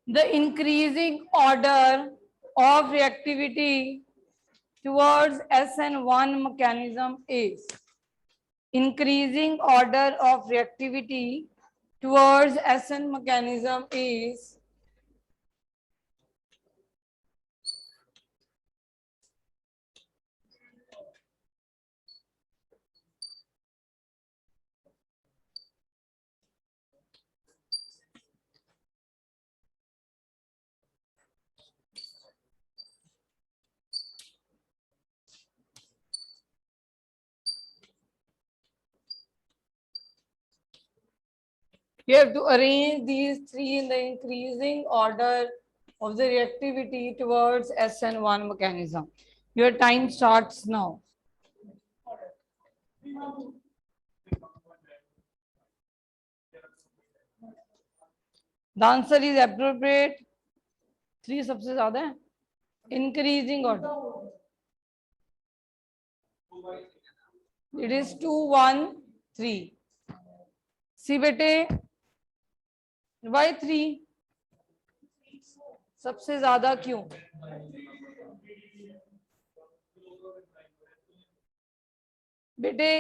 The increasing order of reactivity towards SN1 mechanism is increasing order of reactivity towards SN mechanism is you have to arrange these three in the increasing order of the reactivity towards SN1 mechanism. Your time starts now. The answer is appropriate. 3 सबसे ज्यादा है. Increasing order. It is 2, 1, 3. See बेटे, why 3? सबसे ज्यादा क्यों? बेटे,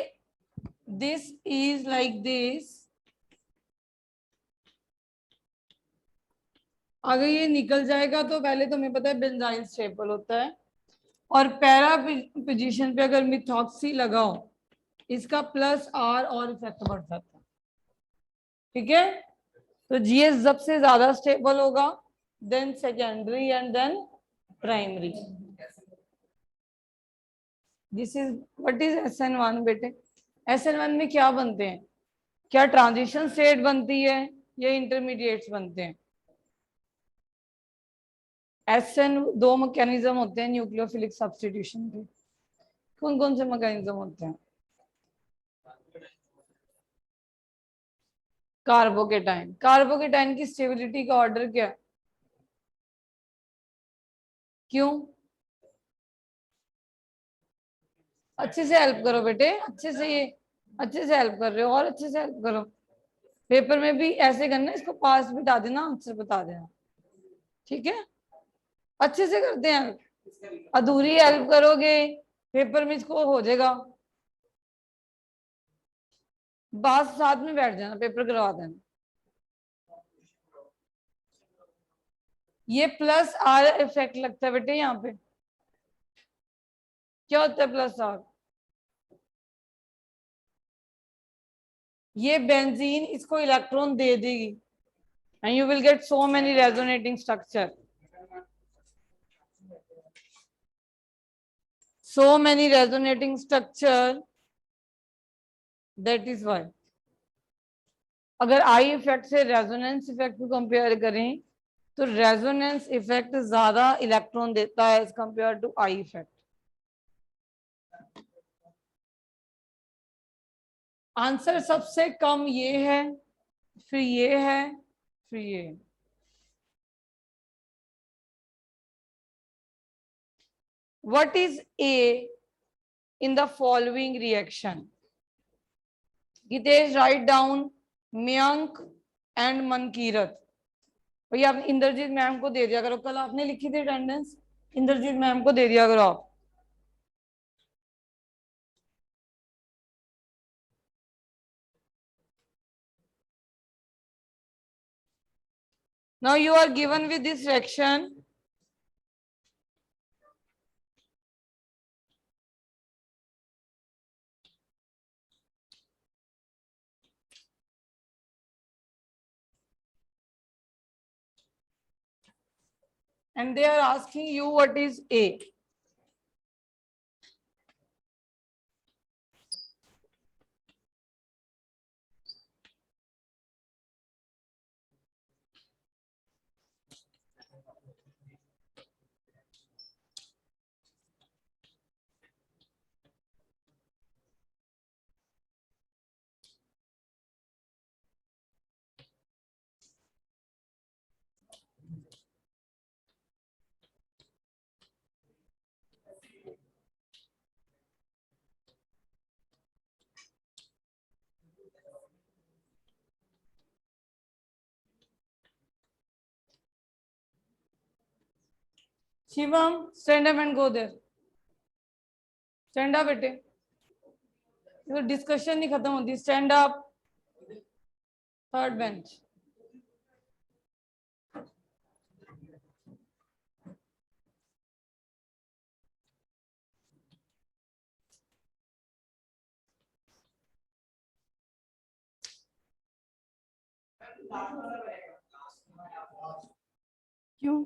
this is like this. अगर ये निकल जाएगा तो पहले तो हमें पता है बेंजाइल स्टेपल होता है, और पैरा पोजीशन पे अगर मिथॉक्सी लगाओ इसका प्लस आर और इफेक्ट बढ़ जाता है. ठीक है, तो जीएस सबसे ज्यादा स्टेबल होगा, then secondary and then primary. This is what is SN1 बेटे. SN1 में क्या बनते हैं? क्या ट्रांजिशन स्टेट बनती है या इंटरमीडिएट्स बनते हैं? SN 2 मैकेनिज्म होते हैं न्यूक्लियोफिलिक सब्स्टिट्यूशन के. कौन कौन से मैकेनिज्म होते हैं? कार्बोकेटाइन. कार्बोकेटाइन की स्टेबिलिटी का ऑर्डर क्या है? क्यों? अच्छे से हेल्प करो बेटे, अच्छे से, ये अच्छे से हेल्प कर रहे हो और अच्छे से हेल्प करो. पेपर में भी ऐसे करना, इसको पास बिठा देना, आंसर बता देना. ठीक है, अच्छे से करते हैं. अधूरी हेल्प करोगे पेपर में इसको हो जाएगा. बस साथ में बैठ जाना, पेपर करवा देना. ये प्लस आर इफेक्ट लगता है बेटे. यहाँ पे क्या होता है प्लस आर? ये बेंजीन इसको इलेक्ट्रॉन दे देगी and you will get so many resonating structure. So many resonating structure. That is why. अगर आई इफेक्ट से रेजोनेंस इफेक्ट को कंपेयर करें तो रेजोनेंस इफेक्ट ज्यादा इलेक्ट्रॉन देता है as compared to I effect. Answer सबसे कम ये है, फिर ये है, फिर ये. What is A in the following reaction? Gitesh, write down Mayank and Mankirat. भैया आप इंद्रजीत मैम को दे दिया करो, कल आपने लिखी थी अटेंडेंस, इंद्रजीत मैम को दे दिया करो आप. Now you are given with this reaction. And they are asking you what is A. Shivam stand up and go there, stand up बेटे, तो डिस्कशन नहीं खत्म होती, स्टैंड अप, थर्ड बेंच। क्यों?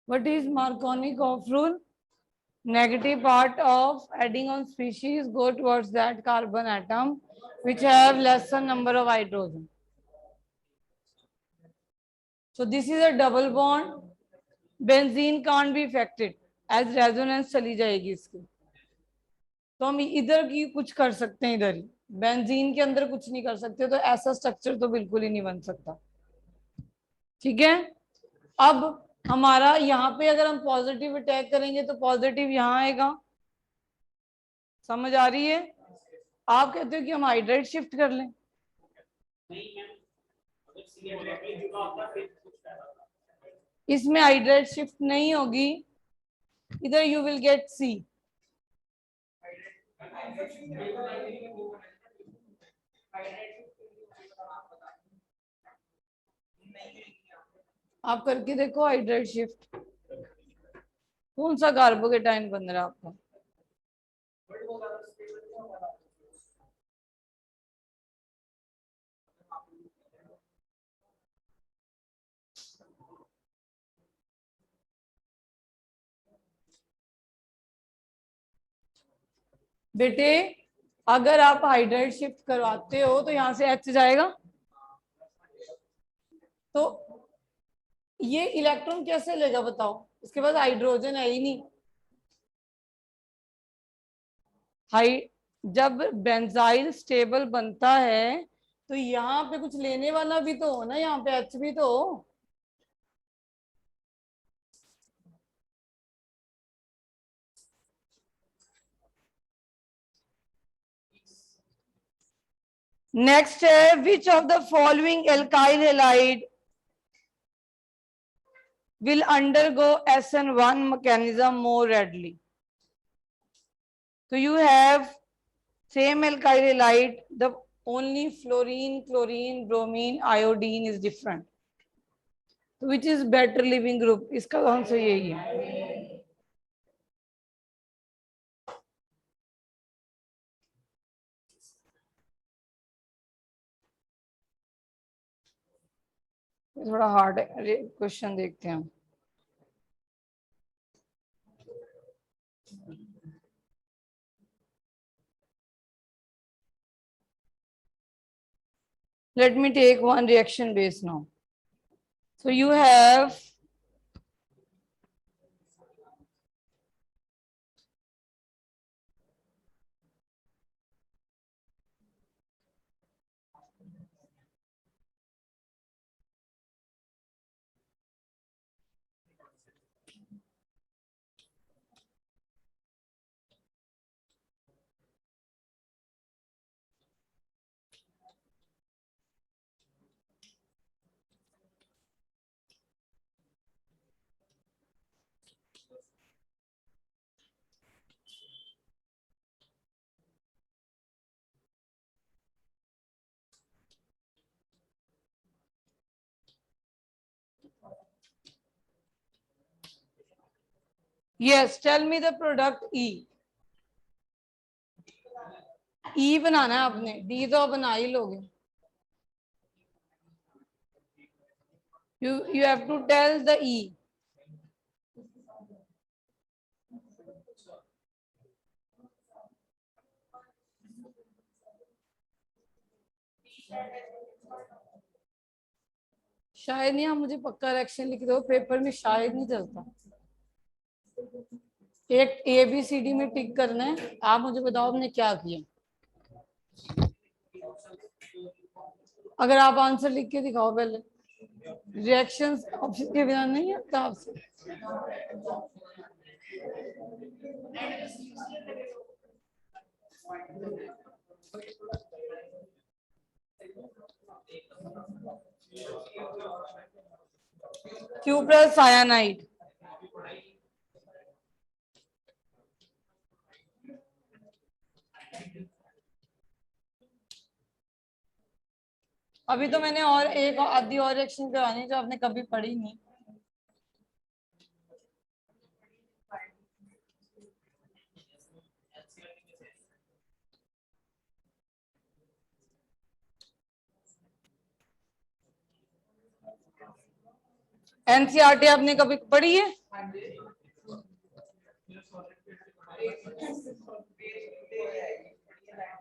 What is Markovnikov rule? Negative part of adding on species go towards that carbon atom which have lesser number of hydrogen. So this is a double bond. Benzene can't be affected as resonance चली जाएगी इसकी, तो हम इधर की कुछ कर सकते हैं, इधर ही बेंजीन के अंदर कुछ नहीं कर सकते, तो ऐसा स्ट्रक्चर तो बिल्कुल ही नहीं बन सकता। ठीक है, अब हमारा यहाँ पे अगर हम पॉजिटिव अटैक करेंगे तो पॉजिटिव यहाँ आएगा, समझ आ रही है? आप कहते हो कि हम हाइड्राइड शिफ्ट कर लें, इसमें हाइड्राइड शिफ्ट नहीं होगी, इधर यू विल गेट सी। आप करके देखो हाइड्राइड शिफ्ट, कौन सा कार्बोकेटाइन बन रहा है आपका? बेटे अगर आप हाइड्राइड शिफ्ट करवाते हो तो यहाँ से H जाएगा, तो ये इलेक्ट्रॉन कैसे लेगा बताओ, इसके पास हाइड्रोजन है ही नहीं। हाई जब बेंजाइल स्टेबल बनता है तो यहाँ पे कुछ लेने वाला भी तो हो ना, यहाँ पे H भी तो हो। नेक्स्ट है which of the following alkyl halide will undergo SN1 mechanism more readily. So you have same alkyl halide, the only fluorine, chlorine, bromine, iodine is different. So which is better living group? इसका answer यही है। थोड़ा hard question देखते हैं हम। Let me take one reaction base now. So you have yes, tell me the product E. E बनाना है आपने, D तो बना ही लोगे। You have to tell the E. शायद नहीं, आप मुझे पक्का रिएक्शन लिख दो, पेपर में शायद नहीं चलता। एक ABCD में टिक करना है, आप मुझे बताओ आपने क्या किया। अगर आप आंसर लिख के दिखाओ पहले, रिएक्शंस ऑप्शन के बिना नहीं आता आपसे। Q plus cyanide, अभी तो मैंने और एक आधी और रिएक्शन करवानी जो आपने कभी पढ़ी नहीं। NCERT आपने कभी पढ़ी है?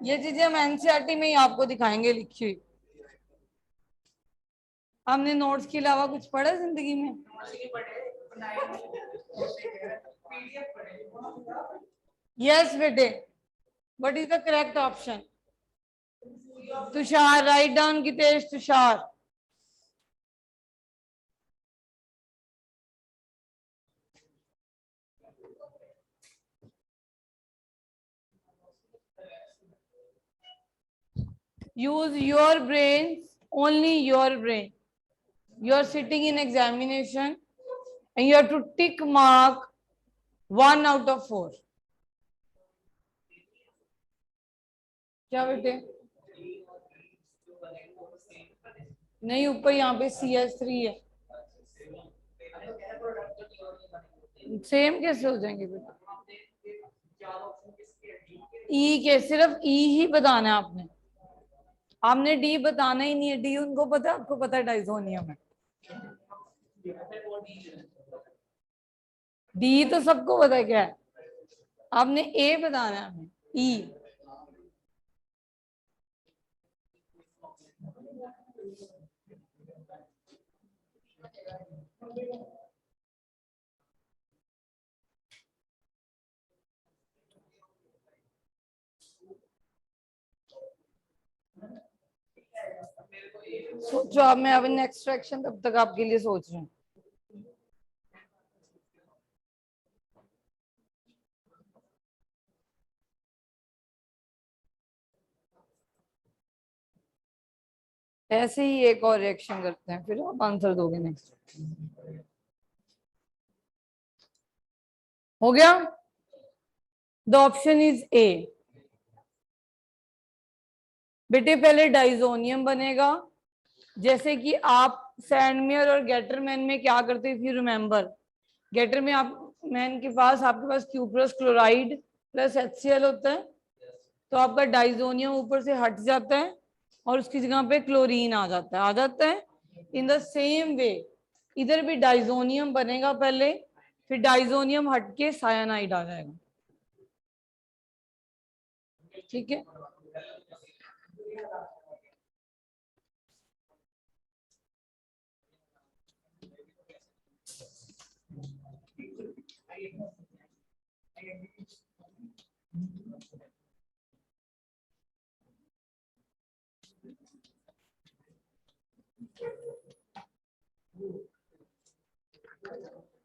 ये चीजें हम NCERT में ही आपको दिखाएंगे लिखी हुई। हमने नोट्स के अलावा कुछ पढ़ा जिंदगी में? यस बेटे, what is the correct option? Tushar, write down Gitesh, Tushar. Use your brains, only your brain. You are sitting in examination and you have to tick mark 1 out of 4. क्या बेटे? नहीं, ऊपर यहाँ पे CS3 है। सेम कैसे हो जाएंगे बेटा? ई के सिर्फ ई ही बताना है आपने, आपने डी बताना ही नहीं है। डी उनको पता है, आपको पता है डाइजोनियम है। डी तो सबको पता है क्या है, आपने ए बताना है हमें, ई। सोचो आप, मैं अब नेक्स्ट सेक्शन तब तक आपके लिए सोच रही हूँ। ऐसे ही एक और रिएक्शन करते हैं, फिर आप आंसर दोगे नेक्स्ट। हो गया? The option is a. बेटे पहले डाइजोनियम बनेगा, जैसे कि आप सैंडमेयर और गेटरमैन में क्या करते थे, रिमेंबर। गेटर में आप मैन के पास, आपके पास क्यूप्रस क्लोराइड प्लस HCl होता है, तो आपका डाइजोनियम ऊपर से हट जाता है और उसकी जगह पे क्लोरीन आ जाता है। इन द सेम वे इधर भी डाइजोनियम बनेगा पहले, फिर डाइजोनियम हट के सायानाइड आ जाएगा। ठीक है?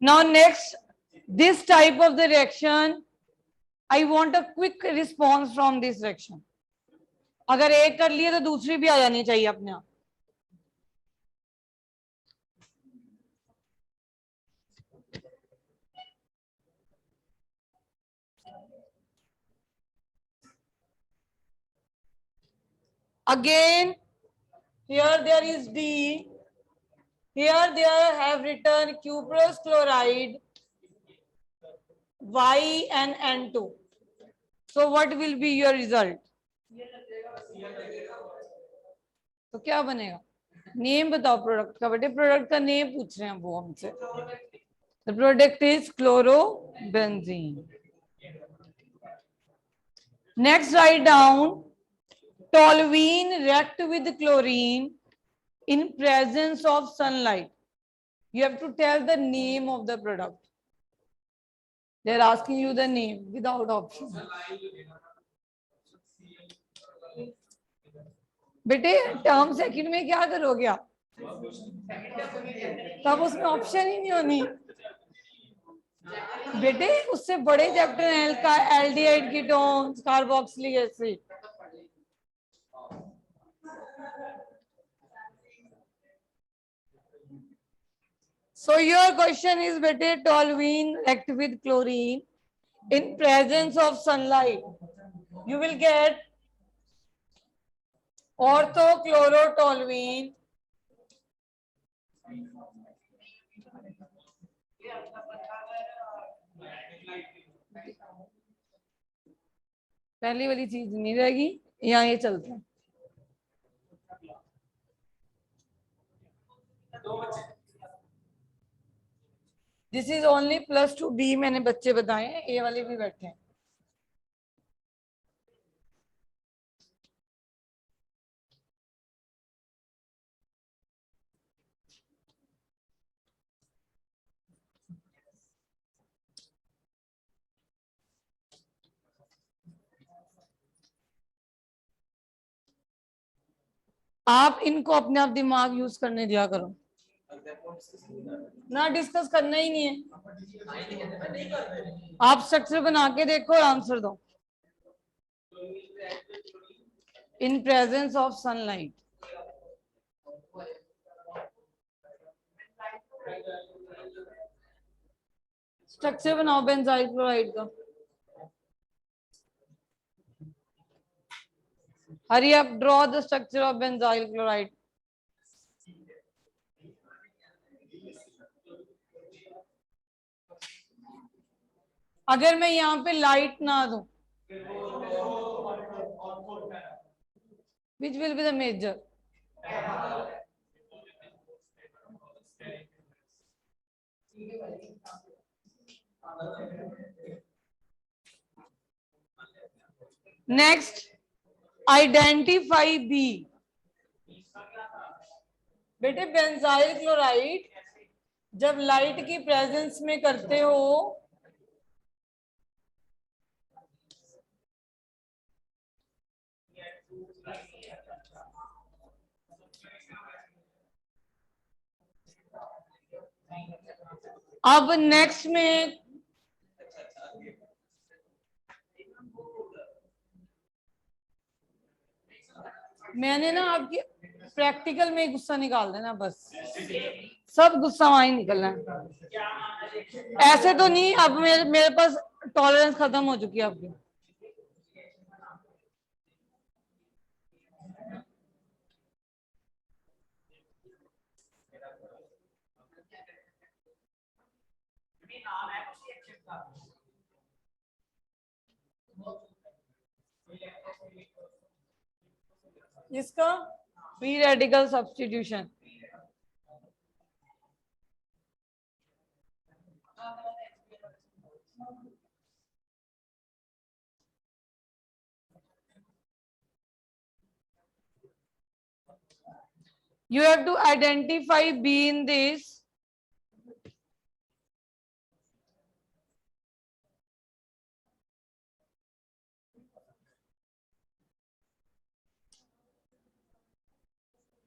Now next, this type of the reaction, I want a quick response from this reaction. अगर एक कर लिए तो दूसरी भी आ जानी चाहिए अपने आप। Again, here there is D. Here they have written cuprous chloride, Y and N2. So what will be your result? तो क्या बनेगा? नेम बताओ प्रोडक्ट का। बेटे प्रोडक्ट का नेम पूछ रहे हैं वो हमसे। The product is chlorobenzene. Next write down toluene react with chlorine in presence of sunlight. You have to tell the name of the product. They are asking you the name without option. बेटे term second में क्या करोगे आप? तब उसमें option ही नहीं होनी बेटे. उससे बड़े चैप्टर हैं aldehyde ketones, carboxylic acid. So your question is बेटे toluene react with chlorine in presence of sunlight. You will get orthochlorotoluene पहली वाली चीज नहीं रहेगी. यहाँ ये चलता है. दिस इज ओनली +2 B मैंने बच्चे बताए हैं. ए वाले भी बैठे हैं. आप इनको अपने आप दिमाग यूज करने दिया करो ना. डिस्कस करना ही नहीं है. आप स्ट्रक्चर बना के देखो और आंसर दो. In presence of sunlight. Structure बनाओ बेंजाइल क्लोराइड का. Hurry up, draw the structure of benzyl chloride. अगर मैं यहाँ पे लाइट ना दूं, which will be the major? Next, identify B. बेटे बेंजाइल क्लोराइड जब लाइट की प्रेजेंस में करते हो अब नेक्स्ट में मैंने ना आपकी प्रैक्टिकल में गुस्सा निकाल देना. बस सब गुस्सा वहां ही निकलना है. ऐसे तो नहीं. अब मेरे पास टॉलरेंस खत्म हो चुकी है आपकी. इसका free radical substitution. You have to identify B in this.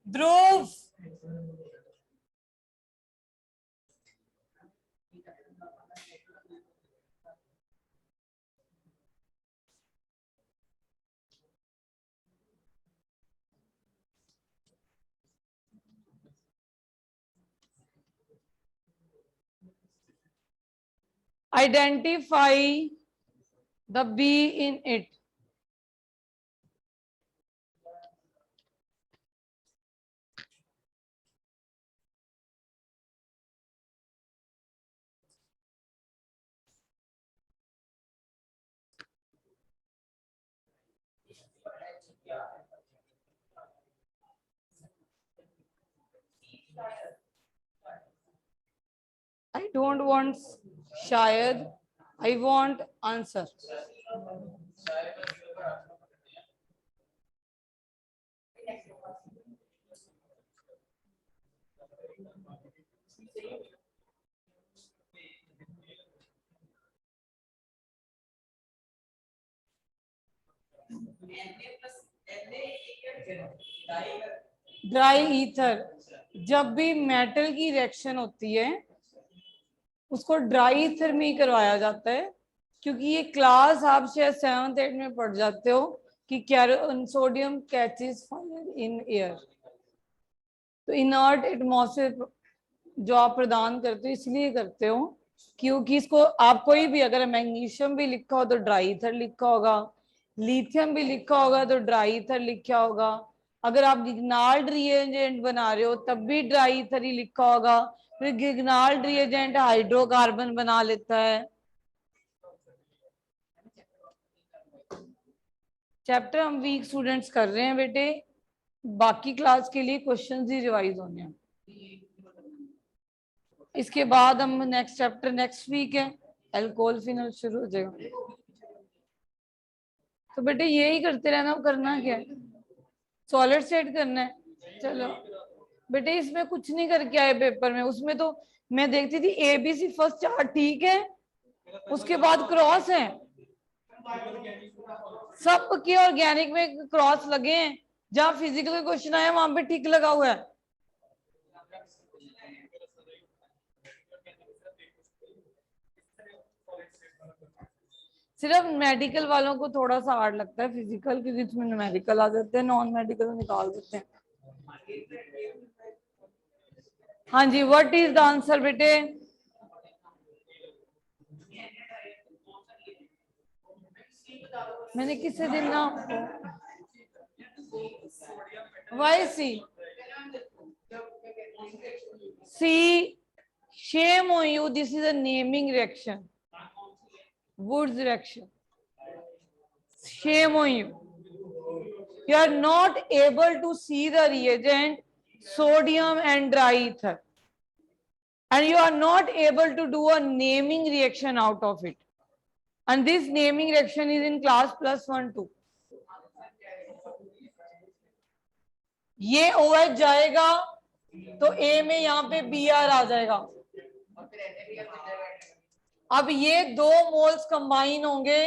Dhruv. Identify the B in it. I don't want shayad. I want answer. Dry ether, जब भी मेटल की रिएक्शन होती है उसको ड्राई ईथर में ही करवाया जाता है, क्योंकि ये क्लास आप शायद 7th 8th में पढ़ जाते हो कि sodium catches fire in air. तो इनर्ट एटमॉस्फेयर जो आप प्रदान करते हो इसलिए करते हो क्योंकि इसको आप कोई भी, अगर मैग्नीशियम भी लिखा हो तो ड्राई ईथर लिखा होगा, लिथियम भी लिखा होगा तो ड्राई ईथर लिखा होगा, अगर आप गिग्नाल्ड रिएजेंट बना रहे हो तब भी ड्राई ईथर ही लिखा होगा। फिर गिग्नाल्ड रिएजेंट हाइड्रोकार्बन बना लेता है। चैप्टर हम वीक स्टूडेंट्स कर रहे हैं बेटे, बाकी क्लास के लिए क्वेश्चंस ही रिवाइज होने हैं। इसके बाद हम नेक्स्ट चैप्टर नेक्स्ट वीक है, अल्कोहल फिनल शुरू हो जाएगा। तो बेटे यही करते रहना, करना क्या है, सॉलिड स्टेट करना है। चलो बेटे इसमें कुछ नहीं करके आए पेपर में, उसमें तो मैं देखती थी ABC फर्स्ट चार्ट ठीक है, उसके बाद क्रॉस है, सब के ऑर्गेनिक में क्रॉस लगे हैं, जहां फिजिकल क्वेश्चन आया वहां पे ठीक लगा हुआ है। सिर्फ मेडिकल वालों को थोड़ा सा हार्ड लगता है फिजिकल, क्योंकि इसमें न्यूमेरिकल आ जाते हैं, नॉन मेडिकल निकाल देते हैं। हाँ जी, व्हाट इज द आंसर बेटे? मैंने किससे दिन ना वाई सी shame on you, this is a naming reaction, Wood's reaction. Shame on you, you are not able to see the reagent sodium and dry ether, and you are not able to do a naming reaction out of it, and this naming reaction is in class +1 2। ये OH जाएगा तो A में यहाँ पे Br आ जाएगा। अब ये 2 moles combine होंगे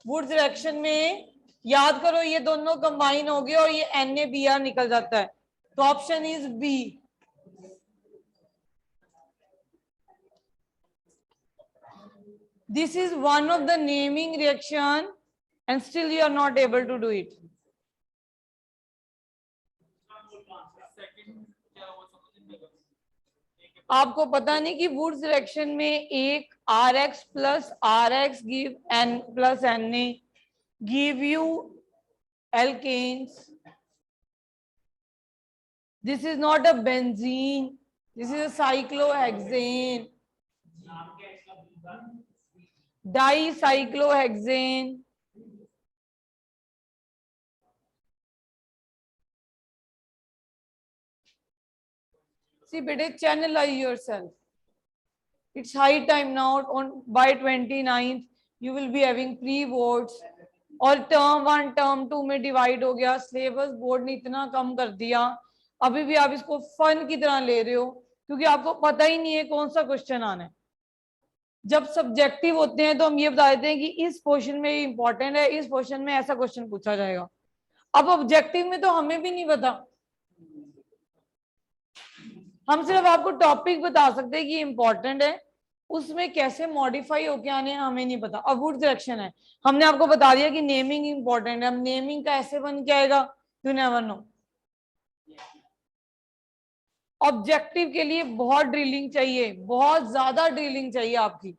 वुड्स रिएक्शन में, याद करो ये दोनों कंबाइन हो गए और ये NaBr निकल जाता है, तो option is B. This is one of the naming reaction and still you are not able to do it. आपको पता नहीं कि वुड्स रिएक्शन में एक Rx plus Rx give N plus Na give you alkanes. This is not a benzene, this is a cyclohexane, dicyclohexane. See, bete, channelize yourself. It's high time now. On by 29th, you will be having pre-boards. और term 1 term 2 में divide हो गया, syllabus board ने इतना कम कर दिया, अभी भी आप इसको फन की तरह ले रहे हो क्योंकि आपको पता ही नहीं है कौन सा क्वेश्चन आना है। जब सब्जेक्टिव होते हैं तो हम ये बता देते हैं कि इस क्वेश्चन में इंपॉर्टेंट है, इस क्वेश्चन में ऐसा क्वेश्चन पूछा जाएगा। अब ऑब्जेक्टिव में तो हमें भी नहीं पता, हम सिर्फ आपको टॉपिक बता सकते हैं कि इंपॉर्टेंट है, उसमें कैसे मॉडिफाई होके आने हमें नहीं पता। अब वुड्स रिएक्शन है, हमने आपको बता दिया कि नेमिंग इंपॉर्टेंट है, अब नेमिंग का ऐसे बन के आएगा, यू नेवर नो। ऑब्जेक्टिव के लिए बहुत ड्रिलिंग चाहिए, बहुत ज्यादा ड्रिलिंग चाहिए आपकी।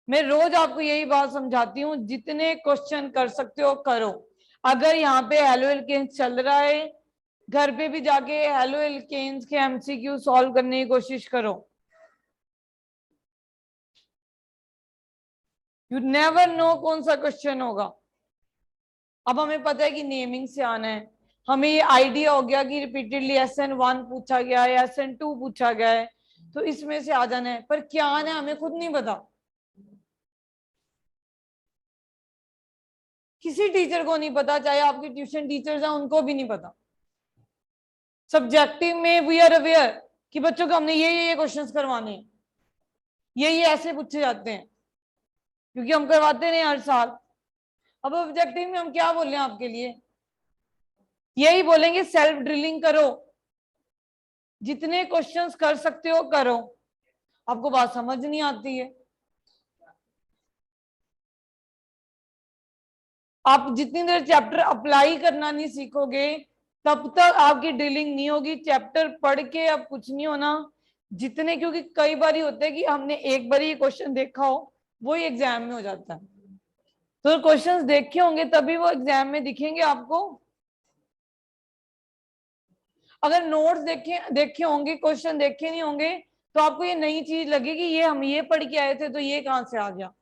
मैं रोज आपको यही बात समझाती हूँ, जितने क्वेश्चन कर सकते हो करो। अगर यहाँ पे हेलो एल्केन्स चल रहा है, घर पे भी जाके हेलो एल्केन्स के MCQ सॉल्व करने की कोशिश करो। यू नेवर नो कौन सा क्वेश्चन होगा। अब हमें पता है कि नेमिंग से आना है, हमें ये आइडिया हो गया कि रिपीटेडली SN1 पूछा गया है, SN2 पूछा गया है, तो इसमें से आ जाना है, पर क्या आना है हमें खुद नहीं पता। किसी टीचर को नहीं पता, चाहे आपके ट्यूशन टीचर्स हैं उनको भी नहीं पता। सब्जेक्टिव में वी आर अवेयर कि बच्चों को हमने ये क्वेश्चंस करवाने हैं, ये ऐसे पूछे जाते हैं क्योंकि हम करवाते नहीं हर साल। अब ऑब्जेक्टिव में हम क्या बोल रहे हैं आपके लिए, यही बोलेंगे सेल्फ ड्रिलिंग करो, जितने क्वेश्चंस कर सकते हो करो। आपको बात समझ नहीं आती है, आप जितनी देर चैप्टर अप्लाई करना नहीं सीखोगे तब तक आपकी ड्रिलिंग नहीं होगी। चैप्टर पढ़ के अब कुछ नहीं होना जितने, क्योंकि कई बार होता है कि हमने एक बार ये क्वेश्चन देखा हो वही एग्जाम में हो जाता है, तो क्वेश्चंस देखे होंगे तभी वो एग्जाम में दिखेंगे आपको। अगर नोट्स देखे देखे होंगे, क्वेश्चन देखे नहीं होंगे, तो आपको ये नई चीज लगेगी, ये हम ये पढ़ के आए थे तो ये कहां से आ गया।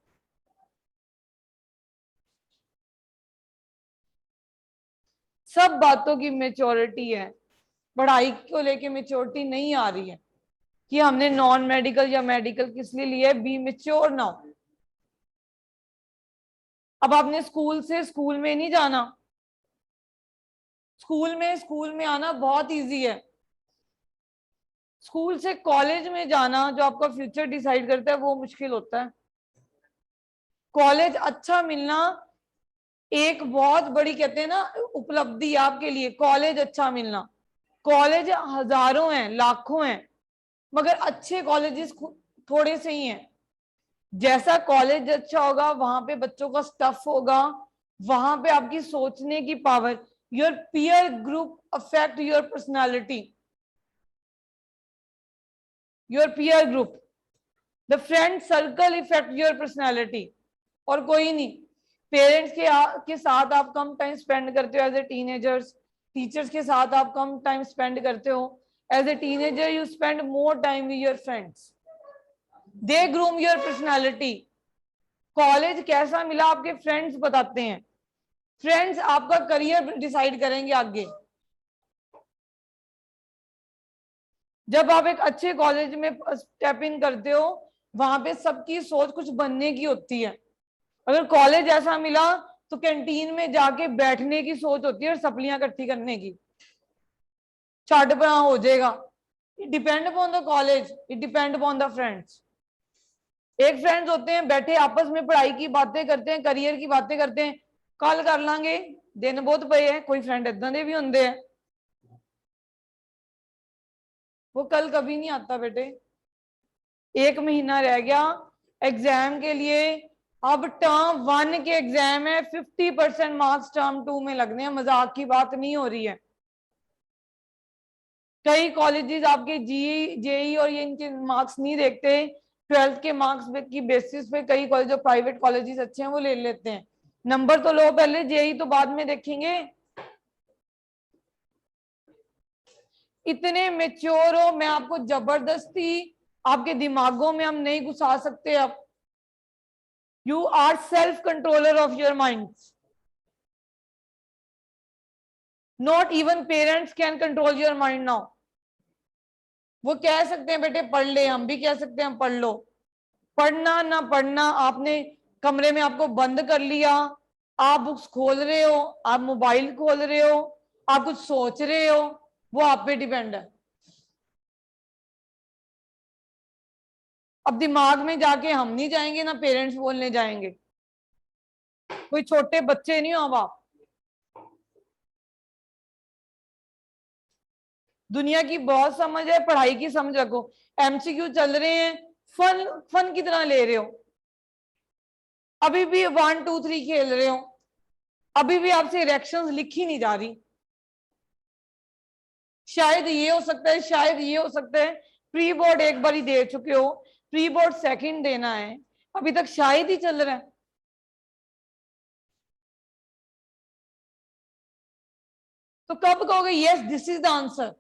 सब बातों की मेच्योरिटी है, पढ़ाई को लेके मेच्योरिटी नहीं आ रही है कि हमने नॉन मेडिकल या मेडिकल किस लिए लिया है। बी मेच्योर ना हो। अब आपने स्कूल से स्कूल में नहीं जाना, स्कूल में आना बहुत इजी है, स्कूल से कॉलेज में जाना जो आपका फ्यूचर डिसाइड करता है वो मुश्किल होता है। कॉलेज अच्छा मिलना एक बहुत बड़ी कहते हैं ना उपलब्धि आपके लिए, कॉलेज अच्छा मिलना। कॉलेज हजारों हैं, लाखों हैं, मगर अच्छे कॉलेजेस थोड़े से ही हैं। जैसा कॉलेज अच्छा होगा वहां पे बच्चों का स्टफ होगा, वहां पे आपकी सोचने की power, your peer group affect your personality, your peer group, the friend circle effect your personality, और कोई नहीं। पेरेंट्स के साथ आप कम टाइम स्पेंड करते हो एज ए टीनेजर्स, टीचर्स के साथ आप कम टाइम स्पेंड करते हो as a teenager, you spend more time with your friends, they groom your personality. College कैसा मिला आपके फ्रेंड्स बताते हैं, फ्रेंड्स आपका करियर डिसाइड करेंगे आगे। जब आप एक अच्छे कॉलेज में स्टेप इन करते हो वहां पे सबकी सोच कुछ बनने की होती है। अगर कॉलेज ऐसा मिला तो कैंटीन में जाके बैठने की सोच होती है और सप्लियां इकट्ठी करने की, छाट पर हो जाएगा। It depend upon the college, it depend upon the friends. एक फ्रेंड्स होते हैं बैठे आपस में पढ़ाई की बातें करते हैं, करियर की बातें करते हैं, कल कर लांगे, दिन बहुत पे है। कोई फ्रेंड इदा दे भी होंगे हैं, वो कल कभी नहीं आता बेटे। एक महीना रह गया एग्जाम के लिए, अब टर्म 1 के एग्जाम है, 50% मार्क्स टर्म 2 में लगने हैं, मजाक की बात नहीं हो रही है। कई कॉलेजेस आपके जी जेई और ये इनके मार्क्स नहीं देखते, 12th के मार्क्स की बेसिस पे कई कॉलेज जो प्राइवेट कॉलेजेस अच्छे हैं वो ले लेते हैं। नंबर तो लो पहले, जेई तो बाद में देखेंगे। इतने मेच्योर हो, मैं आपको जबरदस्ती आपके दिमागों में हम नहीं घुसा सकते। अब you are self controller of your mind, not even parents can control your mind now. वो कह सकते हैं बेटे पढ़ ले, हम भी कह सकते हैं पढ़ लो, पढ़ना ना पढ़ना आपने कमरे में आपको बंद कर लिया, आप बुक्स खोल रहे हो, आप मोबाइल खोल रहे हो, आप कुछ सोच रहे हो, वो आप पे डिपेंड है। अब दिमाग में जाके हम नहीं जाएंगे, ना पेरेंट्स बोलने जाएंगे, कोई छोटे बच्चे नहीं हो अब आप। दुनिया की बहुत समझ है, पढ़ाई की समझ रखो। एमसीक्यू चल रहे हैं, फन फन की तरह ले रहे हो, अभी भी 1 2 3 खेल रहे हो, अभी भी आपसे इरेक्शंस लिखी नहीं जा रही। शायद ये हो सकता है, शायद ये हो सकता है, प्री बोर्ड एक बार ही दे चुके हो, प्री बोर्ड सेकंड देना है, अभी तक शायद ही चल रहा है। तो कब कहोगे yes this is the answer,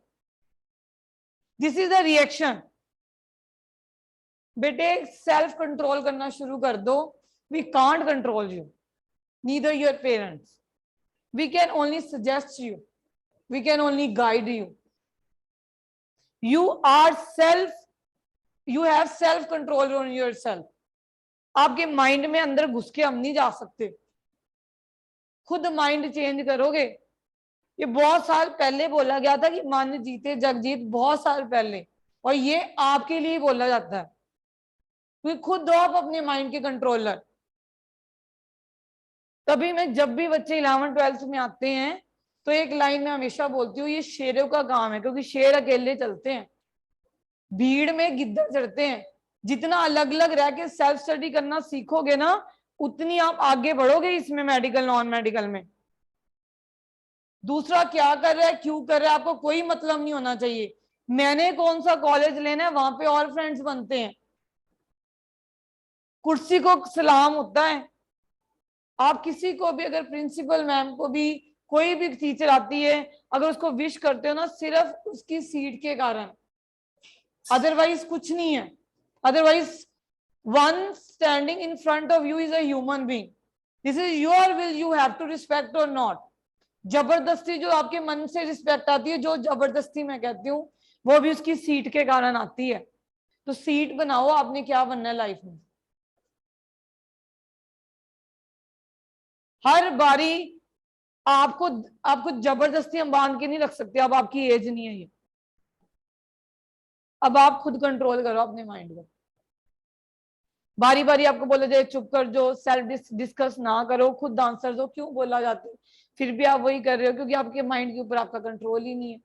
this is the reaction. बेटे सेल्फ कंट्रोल करना शुरू कर दो। We can't control you, neither your parents, we can only suggest you, we can only guide you. You are self, you have self control on yourself. आपके mind में अंदर घुस के हम नहीं जा सकते, खुद माइंड चेंज करोगे। ये बहुत साल पहले बोला गया था कि मन जीते जग जीत, बहुत साल पहले, और ये आपके लिए बोला जाता है क्योंकि खुद हो आप अपने माइंड के कंट्रोलर। तभी मैं जब भी बच्चे 11th-12th में आते हैं तो एक लाइन में हमेशा बोलती हूँ, ये शेरों का काम है, क्योंकि शेर अकेले चलते हैं, भीड़ में गिद्दड़ चढ़ते हैं। जितना अलग अलग रह के सेल्फ स्टडी करना सीखोगे ना, उतनी आप आगे बढ़ोगे इसमें, मेडिकल नॉन मेडिकल में। दूसरा क्या कर रहा है, क्यों कर रहा है, आपको कोई मतलब नहीं होना चाहिए। मैंने कौन सा कॉलेज लेना है, वहां पे और फ्रेंड्स बनते हैं, कुर्सी को सलाम होता है। आप किसी को भी, अगर प्रिंसिपल मैम को भी, कोई भी टीचर आती है, अगर उसको विश करते हो ना, सिर्फ उसकी सीट के कारण, अदरवाइज कुछ नहीं है। Otherwise one standing in front of you is a human being, this is your will, you have to respect और नॉट। जबरदस्ती जो आपके मन से रिस्पेक्ट आती है, जो जबरदस्ती मैं कहती हूँ, वो भी उसकी सीट के कारण आती है। तो सीट बनाओ, आपने क्या बनना है लाइफ में। हर बारी आपको आपको जबरदस्ती हम बांध के नहीं रख सकते, अब आपकी एज नहीं है ये। अब आप खुद कंट्रोल करो अपने माइंड को। बारी बारी आपको बोला जाए चुप कर जो, सेल्फ डिस्कस ना करो, खुद आंसर दो, क्यों बोला जाता है, फिर भी आप वही कर रहे हो, क्योंकि आपके माइंड के ऊपर आपका कंट्रोल ही नहीं है।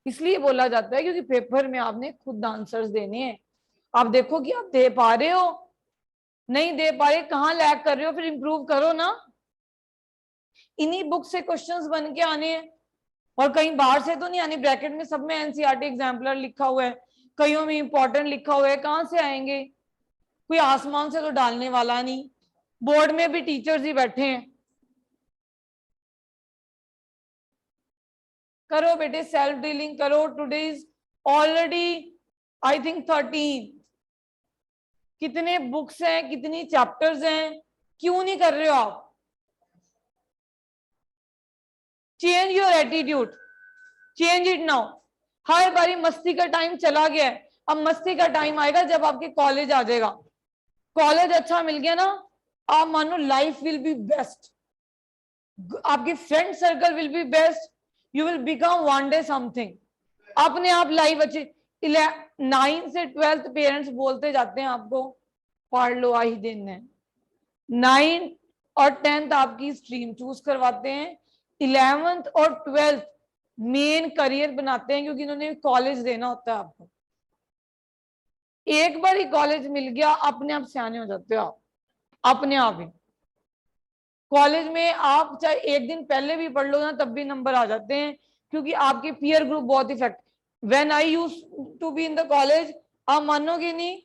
इसलिए बोला जाता है क्योंकि पेपर में आपने खुद आंसर्स देने हैं। आप देखो कि आप दे पा रहे हो, नहीं दे पा रहे, कहाँ लैग कर रहे हो, फिर इंप्रूव करो ना। इन्हीं बुक से क्वेश्चंस बन के आने हैं, और कहीं बाहर से तो नहीं आने। ब्रैकेट में सब में एनसीईआरटी एग्जाम्पलर लिखा हुआ है, कईयों में इंपॉर्टेंट लिखा हुआ है, कहाँ से आएंगे, कोई आसमान से तो डालने वाला नहीं। बोर्ड में भी टीचर्स ही बैठे हैं। करो बेटे, सेल्फ डीलिंग करो। Today is already I think 13। कितने बुक्स हैं, कितनी चैप्टर्स हैं, क्यों नहीं कर रहे हो आप। Change your attitude, change it now. हर बारी मस्ती का टाइम चला गया है, अब मस्ती का टाइम आएगा जब आपके कॉलेज आ जाएगा। कॉलेज अच्छा मिल गया ना, आप मानो लाइफ विल बी बेस्ट, आपकी friend circle will be best, you will become one day something, अपने आप लाइफ अच्छी। 9 से 12th पेरेंट्स बोलते जाते हैं आपको पढ़ लो, आई दिन है। 9 और 10th आपकी स्ट्रीम चूज करवाते हैं, 11th और 12th मेन करियर बनाते हैं, क्योंकि इन्होंने कॉलेज देना होता है आपको। एक बार ही कॉलेज मिल गया, अपने आप सियाने हो जाते हो आप, अपने आप ही। कॉलेज में आप चाहे एक दिन पहले भी पढ़ लो ना, तब भी नंबर आ जाते हैं, क्योंकि आपके पीयर ग्रुप बहुत effect. When I used to be in the college, आप मानोगे नहीं,